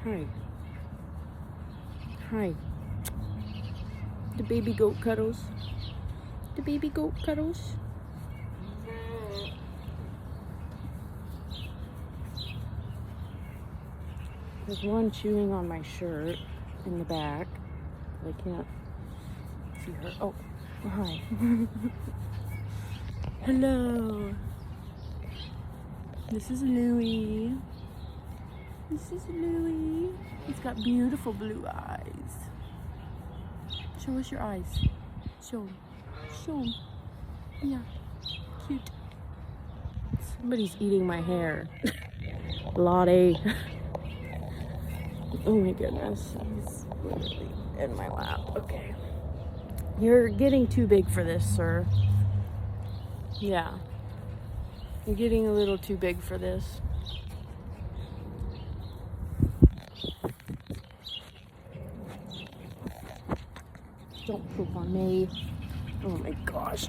Hi. Hi. The baby goat cuddles. The baby goat cuddles. There's one chewing on my shirt in the back. I can't see her. Oh, hi. Hello. This is Louie. This is Louie. He's got beautiful blue eyes. Show us your eyes. Show him. Show him. Yeah. Cute. Somebody's eating my hair. Lottie. Oh my goodness. He's literally in my lap. Okay. You're getting too big for this, sir. Yeah. You're getting a little too big for this. Don't poop on me. Oh my gosh.